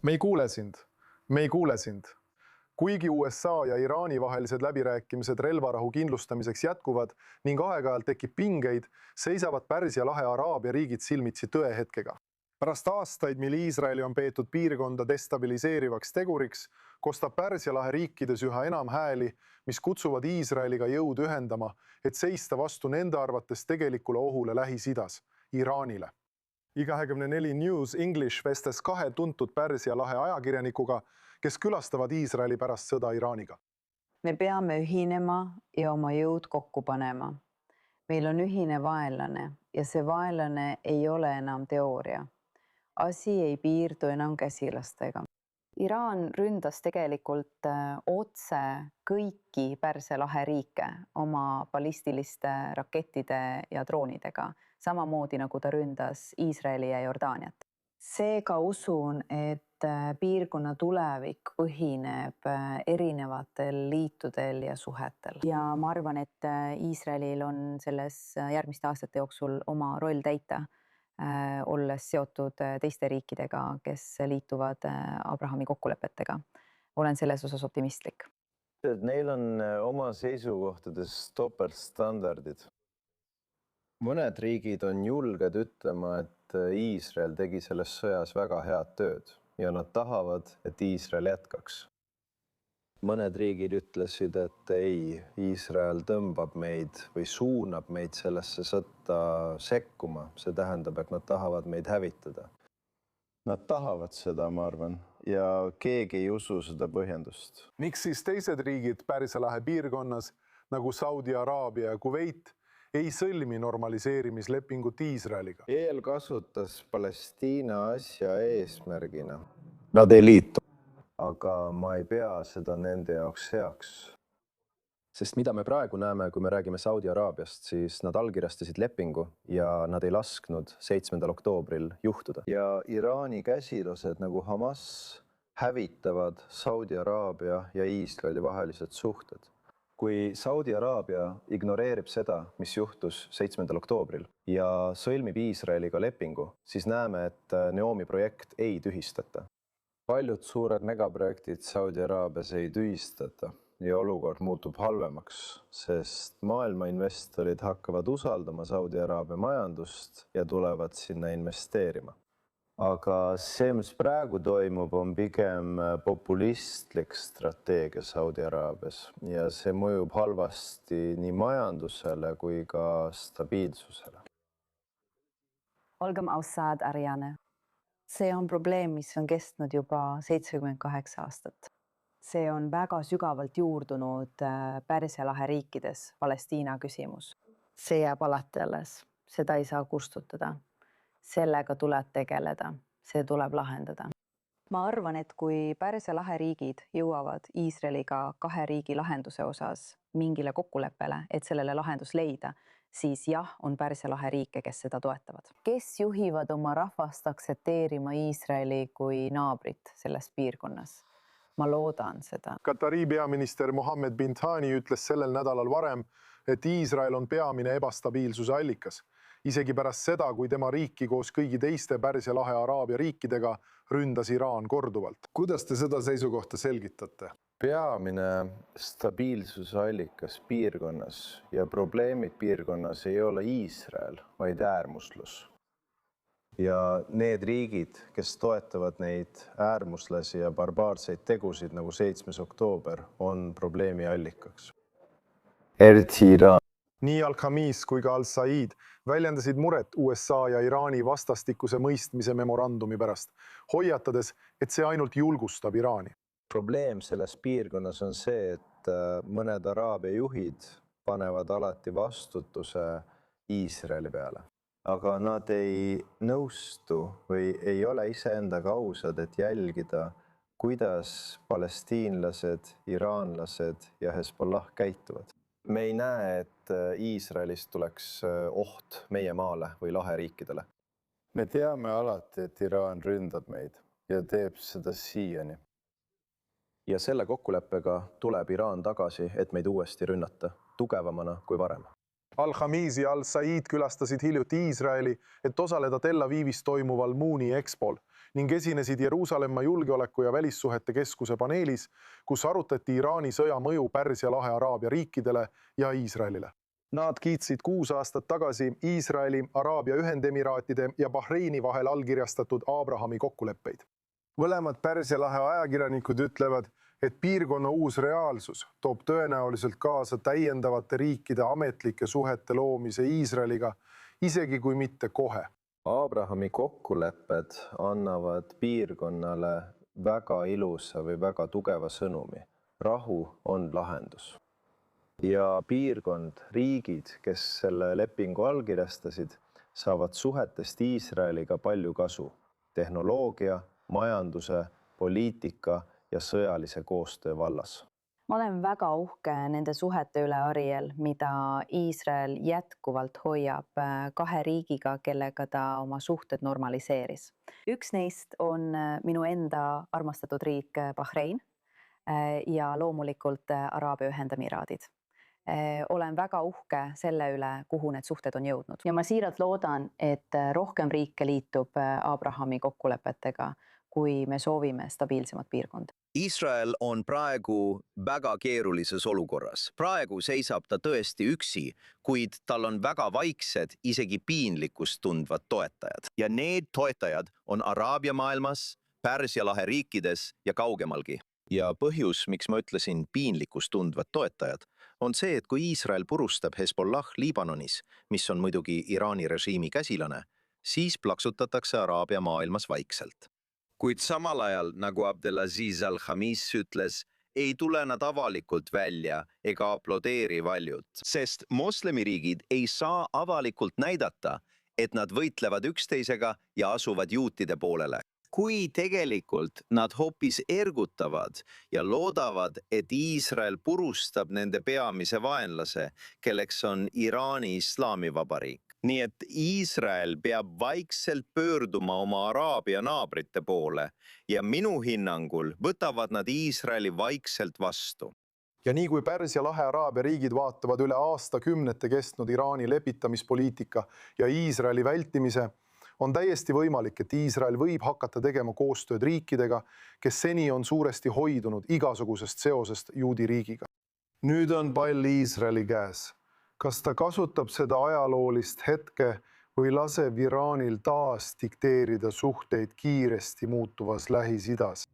Me ei kuule sind. Me ei kuule sind. Kuigi USA ja Iraani vahelised läbirääkimised relvarahu kindlustamiseks jätkuvad ning aeg-ajalt tekib pingeid, seisavad Pärsia lahe Araabia riigid silmitsi tõehetkega. Pärast aastaid, mil Iisraeli on peetud piirkonda destabiliseerivaks teguriks, kostab Pärsia lahe riikides üha enam hääli, mis kutsuvad Iisraeliga jõud ühendama, et seista vastu nende arvates tegelikule ohule Lähis-Idas, Iraanile. I24 News English vestes kahe tuntud Pärsia lahe ajakirjanikuga, kes külastavad Iisraeli pärast sõda Iraaniga. Me peame ühinema ja oma jõud kokku panema. Meil on ühine vaenlane ja see vaenlane ei ole enam teooria. Asi ei piirdu enam käsilastega. Iraan ründas tegelikult otse kõiki Pärsia lahe riike oma ballistiliste rakettide ja droonidega, samamoodi nagu ta ründas Iisraeli ja Jordaaniat. Seega usun, et piirkonna tulevik põhineb erinevatel liitudel ja suhetel. Ja ma arvan, et Iisraelil on selles järgmiste aastate jooksul oma roll täita, olles seotud teiste riikidega, kes liituvad Abrahami kokkulepetega. Olen selles osas optimistlik. Neil on oma seisukohtades topeltstandardid. Mõned riigid on julged ütlema, et Iisrael tegi selles sõjas väga head tööd ja nad tahavad, et Iisrael jätkaks. Mõned riigid ütlesid, et ei, Iisrael tõmbab meid või suunab meid sellesse sõtta sekkuma. See tähendab, et nad tahavad meid hävitada. Nad tahavad seda, ma arvan, ja keegi ei usu seda põhjendust. Miks siis teised riigid Pärsia lahe piirkonnas, nagu Saudi Araabia ja Kuveit, ei sõlmi normaliseerimislepingut Iisraeliga? EL kasutas Palestiina asja eesmärgina. Nad ei liitu. Aga ma ei pea seda nende jaoks heaks. Sest mida me praegu näeme, kui me räägime Saudi Araabiast, siis nad allkirjastasid lepingu ja nad ei lasknud 7. oktoobril juhtuda. Ja Iraani käsilased nagu Hamas hävitavad Saudi Araabia ja Iisraeli vahelised suhted. Kui Saudi Araabia ignoreerib seda, mis juhtus 7. oktoobril ja sõlmib Iisraeliga lepingu, siis näeme, et Neomi projekt ei tühistata. Paljud suured megaprojektid Saudi Araabias ei tühistata ja olukord muutub halvemaks, sest maailma investorid hakkavad usaldama Saudi Araabia majandust ja tulevad sinna investeerima. Aga see, mis praegu toimub, on pigem populistlik strateegia Saudi Araabias ja see mõjub halvasti nii majandusele kui ka stabiilsusele. Olgem ausad, Ariane. See on probleem, mis on kestnud juba 78 aastat. See on väga sügavalt juurdunud Pärsia lahe riikides, Palestiina küsimus. See jääb alati alles, seda ei saa kustutada. Sellega tuleb tegeleda, see tuleb lahendada. Ma arvan, et kui Pärsia lahe riigid jõuavad Iisraeliga kahe riigi lahenduse osas mingile kokkuleppele, et sellele lahendus leida, siis jah, on Pärsia lahe riike, kes seda toetavad. Kes juhivad oma rahvast aksepteerima Iisraeli kui naabrit selles piirkonnas? Ma loodan seda. Katari peaminister Mohammed bin Thani ütles sellel nädalal varem, et Iisrael on peamine ebastabiilsuse allikas. Isegi pärast seda, kui tema riiki koos kõigi teiste Pärsia lahe Araabia riikidega ründas Iraan korduvalt. Kuidas te seda seisukohta selgitate? Peamine stabiilsuse allikas piirkonnas ja probleemid piirkonnas ei ole Iisrael, vaid äärmuslus. Ja need riigid, kes toetavad neid äärmuslasi ja barbaarseid tegusid nagu 7. oktoober, on probleemi allikaks. Eriti Iraan. Nii Al-Khamis kui ka Al-Said väljendasid muret USA ja Iraani vastastikuse mõistmise memorandumi pärast, hoiatades, et see ainult julgustab Iraani. Probleem selles piirkonnas on see, et mõned Araabia juhid panevad alati vastutuse Iisraeli peale. Aga nad ei nõustu või ei ole iseendaga ausad, et jälgida, kuidas palestiinlased, iraanlased ja Hezbollah käituvad. Me ei näe, et Iisraelist tuleks oht meie maale või laheriikidele. Me teame alati, et Iraan ründab meid ja teeb seda siiani. Ja selle kokkuleppega tuleb Iraan tagasi, et meid uuesti rünnata, tugevamana kui varem. Al-Khamis ja Al-Said külastasid hiljuti Iisraeli, et osaleda Tel Avivis toimuval Mooni Expol ning esinesid Jeruusalemma julgeoleku ja välissuhete keskuse paneelis, kus arutati Iraani sõja mõju Pärsia lahe Araabia riikidele ja Iisraelile. Nad kiitsid 6 aastat tagasi Iisraeli, Araabia Ühendemiraatide ja Bahreini vahel allkirjastatud Abrahami kokkuleppeid. Mõlemad Pärsia lahe ajakirjanikud ütlevad, et piirkonna uus reaalsus toob tõenäoliselt kaasa täiendavate riikide ametlike suhete loomise Iisraeliga, isegi kui mitte kohe. Abrahami kokkulepped annavad piirkonnale väga ilusa või väga tugeva sõnumi. Rahu on lahendus. Ja piirkond, riigid, kes selle lepingu allkirjastasid, saavad suhetest Iisraeliga palju kasu. Tehnoloogia, majanduse, poliitika ja sõjalise koostöö vallas. Ma olen väga uhke nende suhete üle, Ariel, mida Iisrael jätkuvalt hoiab 2 riigiga, kellega ta oma suhted normaliseeris. Üks neist on minu enda armastatud riik Bahrein ja loomulikult Araabia Ühendemiraadid. Olen väga uhke selle üle, kuhu need suhted on jõudnud. Ja ma siiralt loodan, et rohkem riike liitub Abrahami kokkulepetega, kui me soovime stabiilsemat piirkonda. Iisrael on praegu väga keerulises olukorras. Praegu seisab ta tõesti üksi, kuid tal on väga vaiksed, isegi piinlikkust tundvad toetajad. Ja need toetajad on Araabia maailmas, Pärsia lahe riikides ja kaugemalgi. Ja põhjus, miks ma ütlesin piinlikkust tundvad toetajad, on see, et kui Iisrael purustab Hezbollah Liibanonis, mis on muidugi Iraani režiimi käsilane, siis plaksutatakse Araabia maailmas vaikselt. Kuid samal ajal, nagu Abdelaziz Al-Khamis ütles, ei tule nad avalikult välja ega aplodeeri valjud, sest moslemiriigid ei saa avalikult näidata, et nad võitlevad üksteisega ja asuvad juutide poolele. Kui tegelikult nad hoopis ergutavad ja loodavad, et Iisrael purustab nende peamise vaenlase, kelleks on Iraani Islaamivabariik. Nii et Iisrael peab vaikselt pöörduma oma Araabia naabrite poole ja minu hinnangul võtavad nad Iisraeli vaikselt vastu. Ja nii kui Pärsia lahe Araabia riigid vaatavad üle aastakümnete kestnud Iraani lepitamispoliitika ja Iisraeli vältimise, on täiesti võimalik, et Iisrael võib hakata tegema koostööd riikidega, kes seni on suuresti hoidunud igasugusest seosest juudi riigiga. Nüüd on pall Iisraeli käes. Kas ta kasutab seda ajaloolist hetke või laseb Iraanil taas dikteerida suhteid kiiresti muutuvas Lähis-Idas?